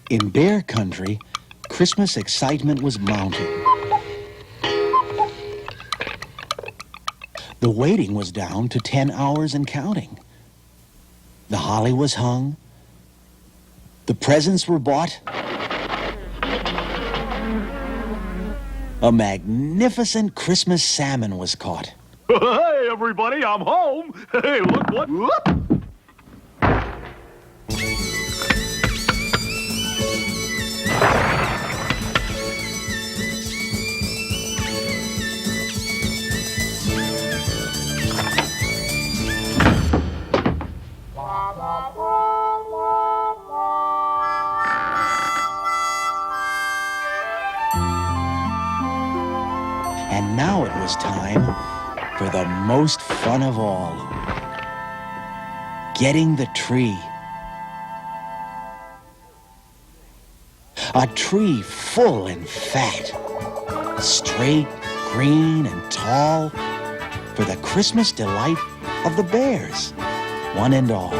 In Bear Country, Christmas excitement was mounting. The waiting was down to 10 hours and counting. The holly was hung. The presents were bought. A magnificent Christmas salmon was caught. Hey, everybody, I'm home. Hey, look what... Whoop. And now it was time for the most fun of all. Getting the tree. A tree full and fat. Straight, green, and tall. For the Christmas delight of the bears, one and all.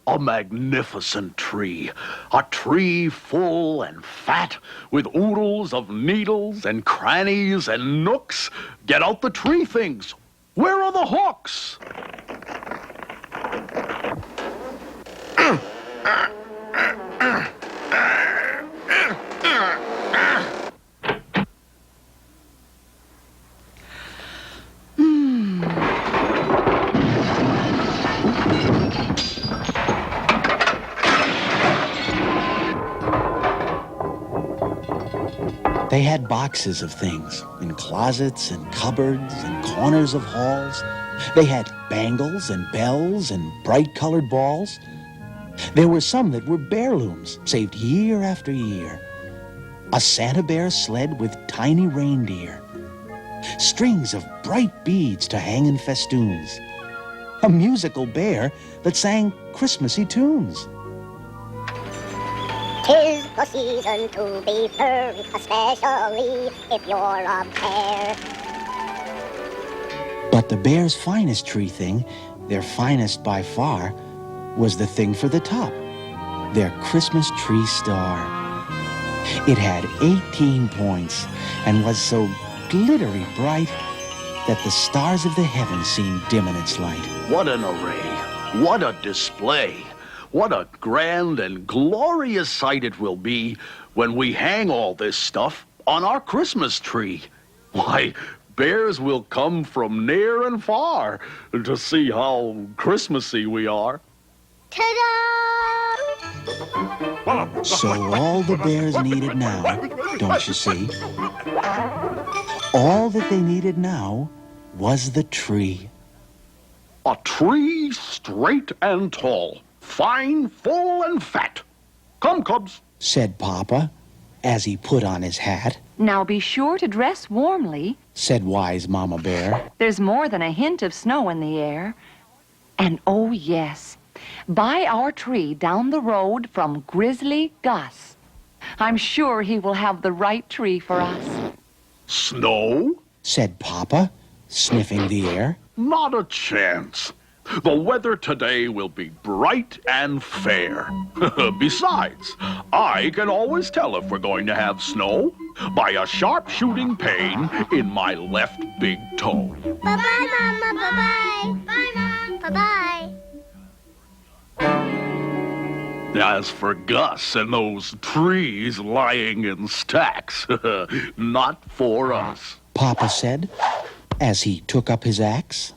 A magnificent tree. A tree full and fat, with oodles of needles and crannies and nooks. Get out the tree things. Where are the hooks? They had boxes of things in closets and cupboards and corners of halls. They had bangles and bells and bright-colored balls. There were some that were heirlooms, saved year after year. A Santa Bear sled with tiny reindeer. Strings of bright beads to hang in festoons. A musical bear that sang Christmassy tunes. 'Tis the season to be furry, especially if you're a bear. But the bear's finest tree thing, their finest by far, was the thing for the top, their Christmas tree star. It had 18 points and was so glittery bright that the stars of the heavens seemed dim in its light. What an array. What a display. What a grand and glorious sight it will be when we hang all this stuff on our Christmas tree. Why, bears will come from near and far to see how Christmassy we are. Ta-da! So all the bears needed now, don't you see? All that they needed now was the tree. A tree straight and tall. Fine, full, and fat. Come, cubs, Said Papa, as he put on his hat. Now be sure to dress warmly. Said wise Mama Bear. There's more than a hint of snow in the air. And oh yes, buy our tree down the road from Grizzly Gus. I'm sure he will have the right tree for us. Snow? Said Papa, sniffing the air. Not a chance. The weather today will be bright and fair. Besides, I can always tell if we're going to have snow by a sharp shooting pain in my left big toe. Bye-bye, Mama, bye-bye. Bye, Mom, bye-bye. As for Gus and those trees lying in stacks, not for us. Papa said, as he took up his axe.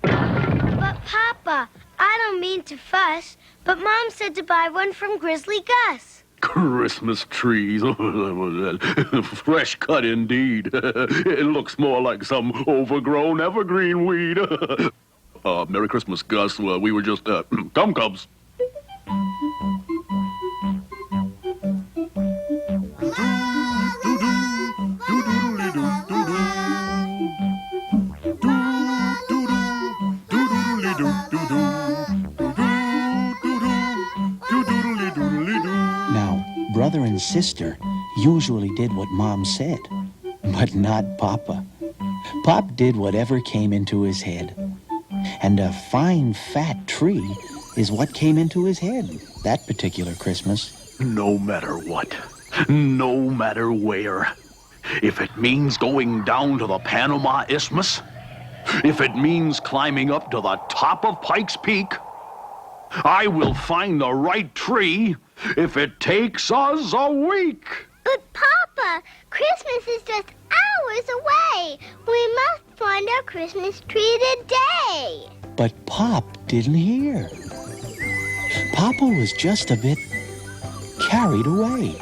But, Papa, I don't mean to fuss, but Mom said to buy one from Grizzly Gus. Christmas trees. Fresh cut indeed. It looks more like some overgrown evergreen weed. Merry Christmas, Gus. We were just... come, cubs. Now, brother and sister usually did what Mom said, but not Papa. Pop did whatever came into his head. And a fine, fat tree is what came into his head that particular Christmas. No matter what, no matter where, if it means going down to the Panama Isthmus, if it means climbing up to the top of Pikes Peak, I will find the right tree if it takes us a week. But, Papa, Christmas is just hours away. We must find our Christmas tree today. But Pop didn't hear. Papa was just a bit carried away.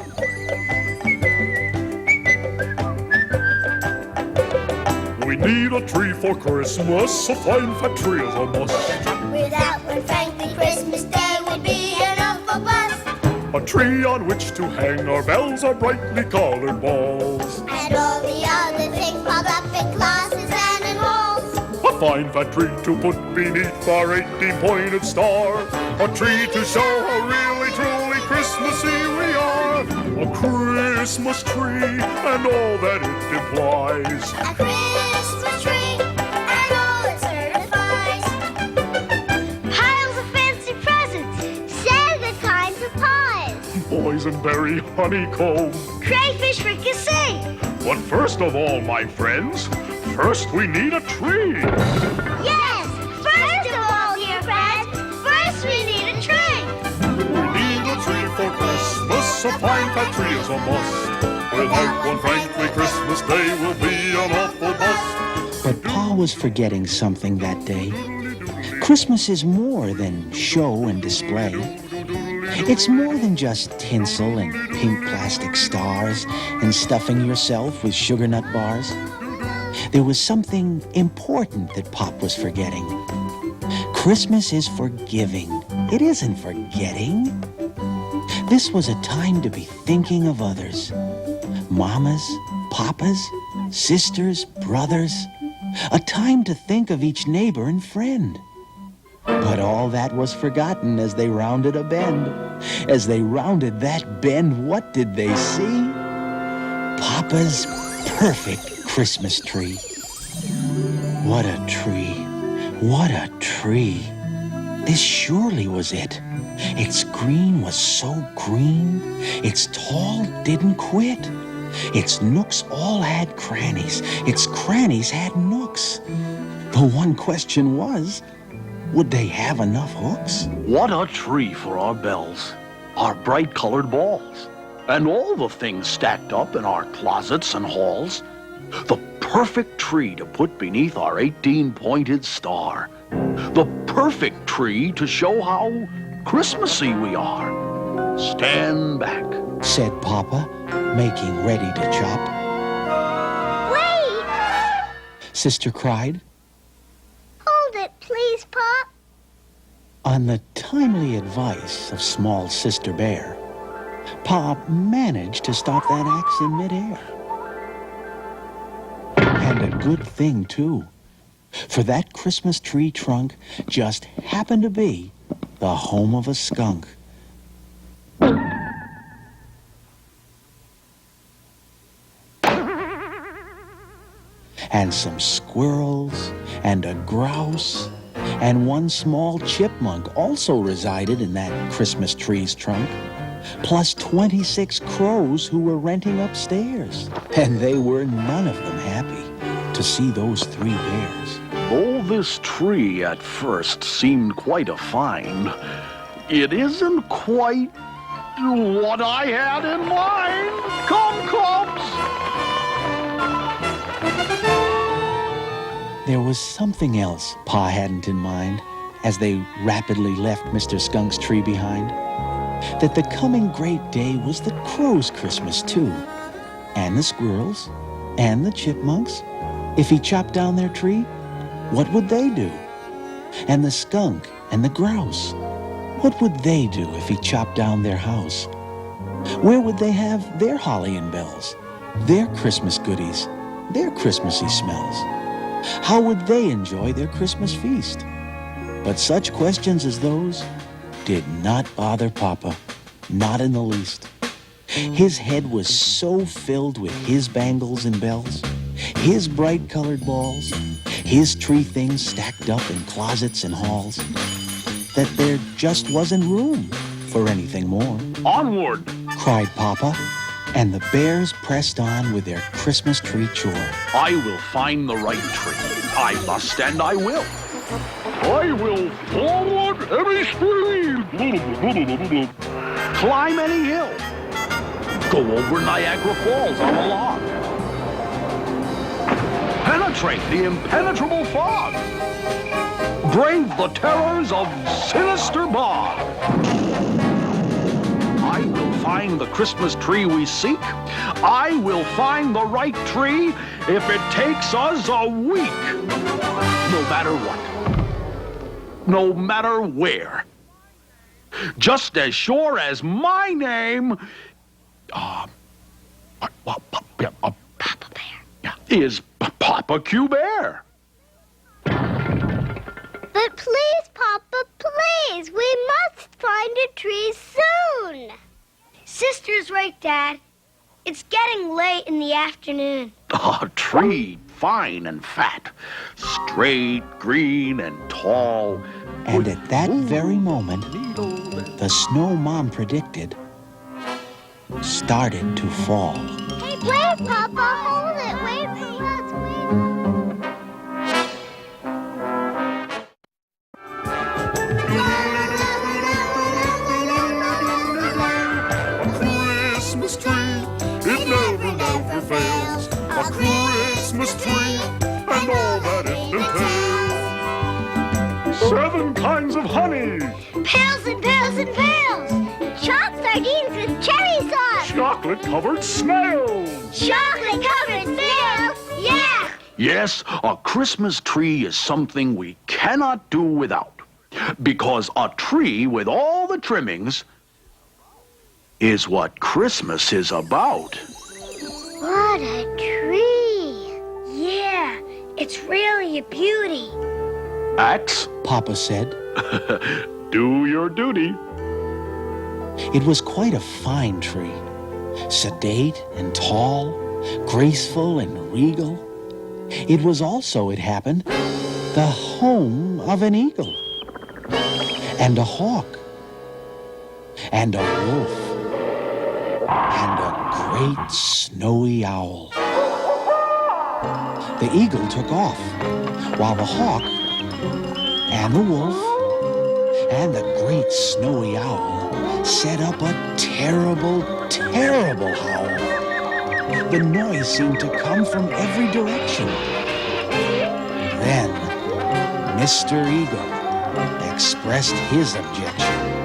We need a tree for Christmas, a fine fat tree is a must. Without one, frankly, Christmas Day would be an awful bust. A tree on which to hang our bells, our brightly colored balls. And all the other things piled up in closets and in halls. A fine fat tree to put beneath our 18-pointed star. A tree to show how really, truly Christmassy we are. A Christmas tree and all that it implies. A Christmas tree and all it certifies. Piles of fancy presents, Santa kinds of pies. Boysenberry honeycomb. Crayfish fricassee. But first of all, my friends, first we need a tree. Yes, first of all, dear friends, first we need a tree. We need a tree for Christmas, a fine fat tree is a must. Without one, frankly, Christmas Day will be an awful bust. But Pa was forgetting something that day. Christmas is more than show and display. It's more than just tinsel and pink plastic stars and stuffing yourself with sugar nut bars. There was something important that Pop was forgetting. Christmas is for giving. It isn't for getting. This was a time to be thinking of others. Mamas, papas, sisters, brothers. A time to think of each neighbor and friend. But all that was forgotten as they rounded a bend. As they rounded that bend, what did they see? Papa's perfect Christmas tree. What a tree. What a tree. This surely was it. Its green was so green. Its tall didn't quit. Its nooks all had crannies. Its crannies had nooks. The one question was, would they have enough hooks? What a tree for our bells, our bright-colored balls, and all the things stacked up in our closets and halls. The perfect tree to put beneath our 18-pointed star. The perfect tree to show how Christmassy we are. Stand back, Said Papa, making ready to chop. Wait! Sister cried. Hold it, please, Pop. On the timely advice of small Sister Bear, Pa managed to stop that axe in midair. And a good thing, too, for that Christmas tree trunk just happened to be the home of a skunk. And some squirrels, and a grouse, and one small chipmunk also resided in that Christmas tree's trunk, plus 26 crows who were renting upstairs. And they were none of them happy to see those 3 bears. though this tree at first seemed quite a find, it isn't quite what I had in mind. Come, Cubs! There was something else Pa hadn't in mind as they rapidly left Mr. Skunk's tree behind. That the coming great day was the crows' Christmas, too. And the squirrels, and the chipmunks. If he chopped down their tree, what would they do? And the skunk and the grouse, what would they do if he chopped down their house? Where would they have their holly and bells, their Christmas goodies, their Christmassy smells? How would they enjoy their Christmas feast? But such questions as those did not bother Papa, not in the least. His head was so filled with his bangles and bells, his bright-colored balls, his tree things stacked up in closets and halls, that there just wasn't room for anything more. Onward! Cried Papa, and the bears pressed on with their Christmas tree chore. I will find the right tree. I must and I will. I will forward any speed. Climb any hill. Go over Niagara Falls on a log. Penetrate the impenetrable fog. Brave the terrors of sinister bog. I will find the Christmas tree we seek. I will find the right tree if it takes us a week. No matter what. No matter where. Just as sure as my name Papa Bear. is Papa Q Bear. But please, Papa, please, we must find a tree soon. Sister's right, Dad. It's getting late in the afternoon. A tree fine and fat, straight, green, and tall. And at that very moment, the snow Mom predicted started to fall. Hey, wait, Papa, hold it. Wait for us, Christmas tree, it never fails. A Christmas tree and all that it entails. 7 kinds of honey, Pails and pails and pails. Chopped sardines with cherry sauce. chocolate-covered snails. Chocolate-covered snails. Yeah! Yes, a Christmas tree is something we cannot do without. Because a tree with all the trimmings is what Christmas is about. What a tree. Yeah, it's really a beauty. Axe, Papa said. do your duty. It was quite a fine tree, sedate and tall, graceful and regal. It was also, it happened, the home of an eagle, and a hawk, and a wolf, and a great snowy owl. The eagle took off, while the hawk, and the wolf, and the great snowy owl set up a terrible, terrible howl. The noise seemed to come from every direction. Then, Mr. Eagle expressed his objection.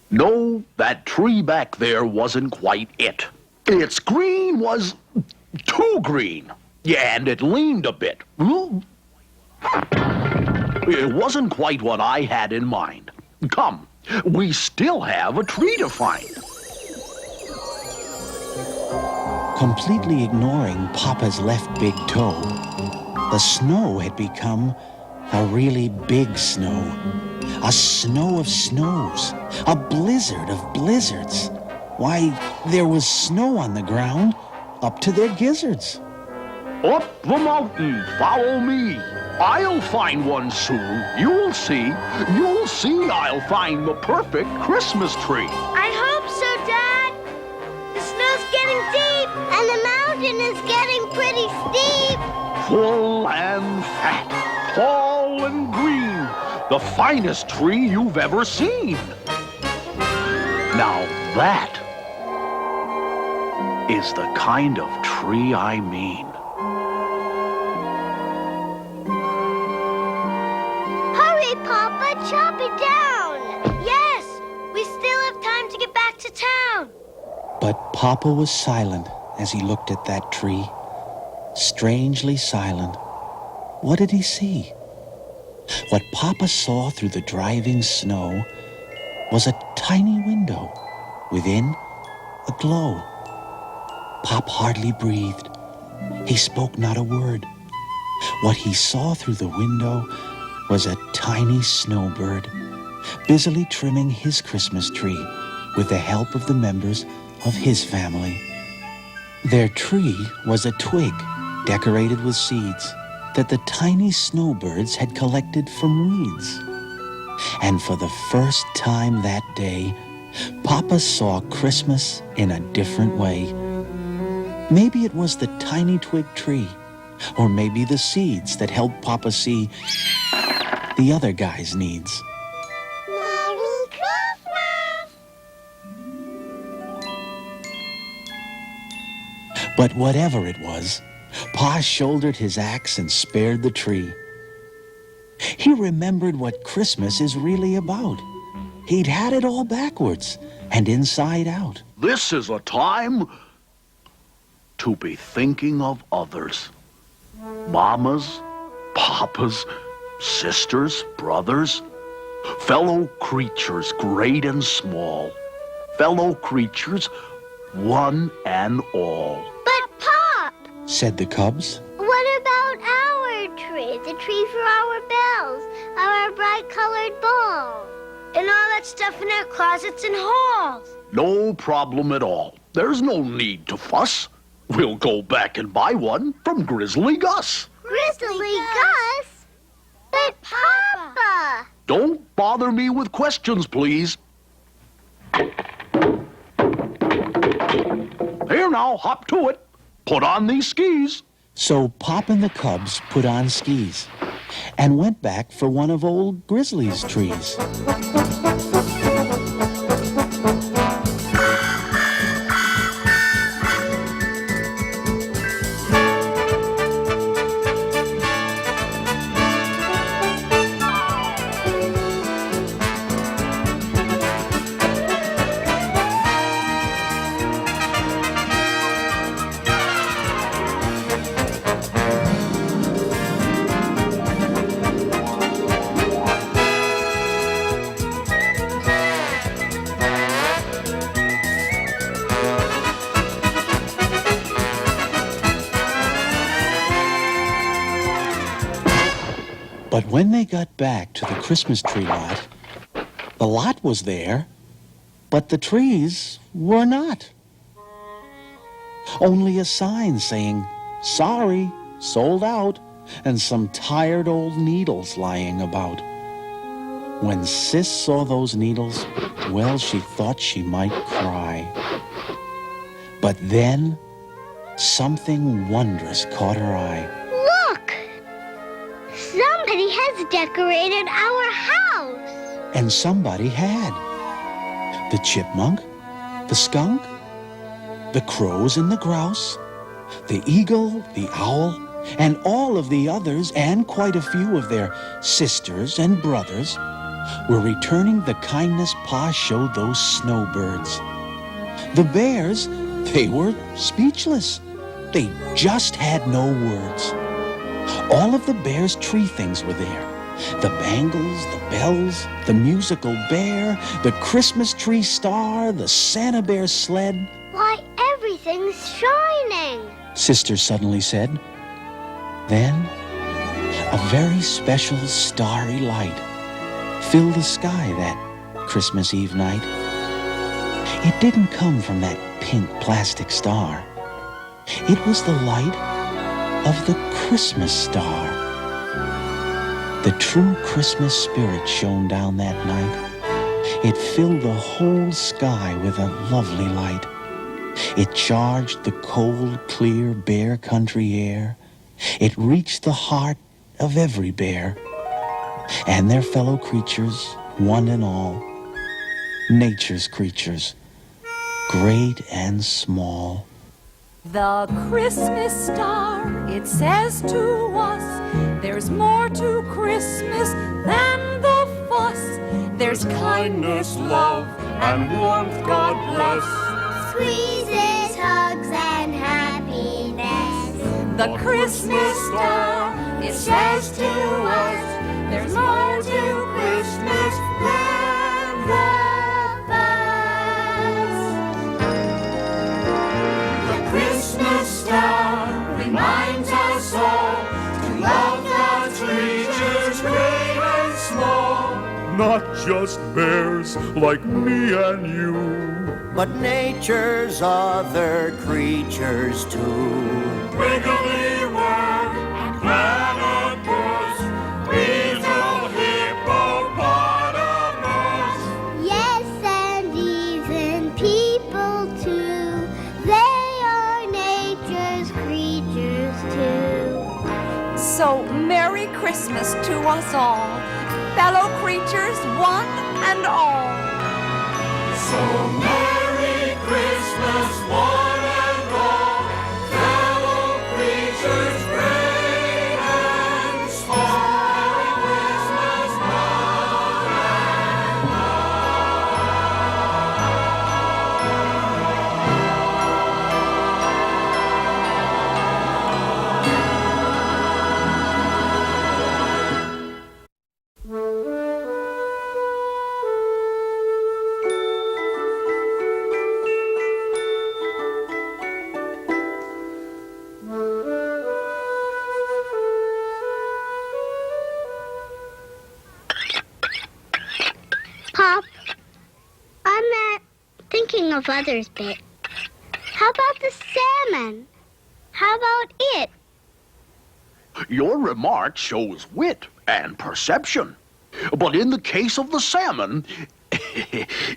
No, that tree back there wasn't quite it. Its green was too green. Yeah, and it leaned a bit. It wasn't quite what I had in mind. Come, we still have a tree to find. Completely ignoring Papa's left big toe, the snow had become a really big snow. A snow of snows. A blizzard of blizzards. Why, there was snow on the ground up to their gizzards. Up the mountain, follow me. I'll find one soon. You'll see. You'll see I'll find the perfect Christmas tree. I hope so, Dad. The snow's getting deep, and the mountain is getting pretty steep. Full and fat, tall and green, The finest tree you've ever seen. Now that is the kind of tree I mean. Hurry, Papa, chop it down. Yes, we still have time to get back to town. But Papa was silent as he looked at that tree. Strangely silent. What did he see? What Papa saw through the driving snow was a tiny window. Within, a glow. Pop hardly breathed. He spoke not a word. What he saw through the window was a tiny snowbird, busily trimming his Christmas tree with the help of the members of his family. Their tree was a twig decorated with seeds that the tiny snowbirds had collected from weeds. And for the first time that day, Papa saw Christmas in a different way. Maybe it was the tiny twig tree, or maybe the seeds that helped Papa see the other guy's needs. Merry Christmas! But whatever it was, Pa shouldered his axe and spared the tree. He remembered what Christmas is really about. He'd had it all backwards and inside out. This is a time to be thinking of others. Mamas, papas, sisters, brothers, fellow creatures great and small, fellow creatures one and all. But, Pop, Said the cubs. what about our tree? The tree for our bells, our bright-colored balls, and all that stuff in our closets and halls. No problem at all. There's no need to fuss. We'll go back and buy one from Grizzly Gus. Grizzly Gus? But, Papa! Don't bother me with questions, please. Here now, hop to it. Put on these skis. So Pop and the cubs put on skis and went back for one of old Grizzly's trees. But when they got back to the Christmas tree lot, the lot was there, but the trees were not. Only a sign saying, "Sorry, sold out," and some tired old needles lying about. When Sis saw those needles, well, she thought she might cry. But then, something wondrous caught her eye. Look! Somebody has decorated our house. And somebody had. The chipmunk, the skunk, the crows and the grouse, the eagle, the owl, and all of the others, and quite a few of their sisters and brothers, were returning the kindness Pa showed those snowbirds. The bears, they were speechless. They just had no words. All of the bear's tree things were there. The bangles, the bells, the musical bear, the Christmas tree star, the Santa Bear sled. Why, everything's shining. Sister suddenly said. Then, a very special starry light filled the sky that Christmas Eve night. It didn't come from that pink plastic star. It was the light of the Christmas star. The true Christmas spirit shone down that night. It filled the whole sky with a lovely light. It charged the cold, clear, bare country air. It reached the heart of every bear. and their fellow creatures, one and all, nature's creatures, great and small. The Christmas star, it says to us, there's more to Christmas than the fuss. There's kindness, love, and warmth, God bless. Squeezes, hugs, and happiness. The Christmas star, it says to us, there's more to Christmas than the fuss. The Christmas star reminds us all to love God's creatures, great and small. Not just bears like me and you, but nature's other creatures too. Wiggly worm and platypus, weasel, hippopotamus. Yes, and even people too. They are nature's creatures too. So Merry Christmas to us all, fellow creatures one and all. So Merry Christmas, one and all, fellow creatures great and small. Merry Christmas, one and Pop, I'm not thinking of others' bit. How about the salmon? How about it? Your remark shows wit and perception. But in the case of the salmon,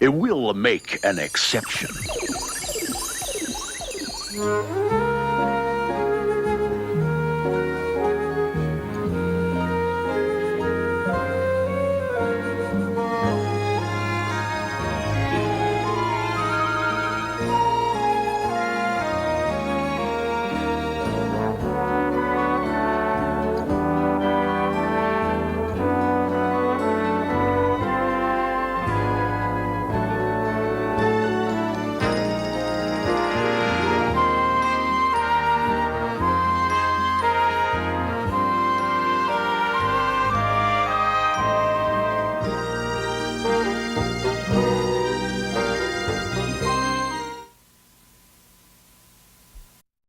we'll make an exception.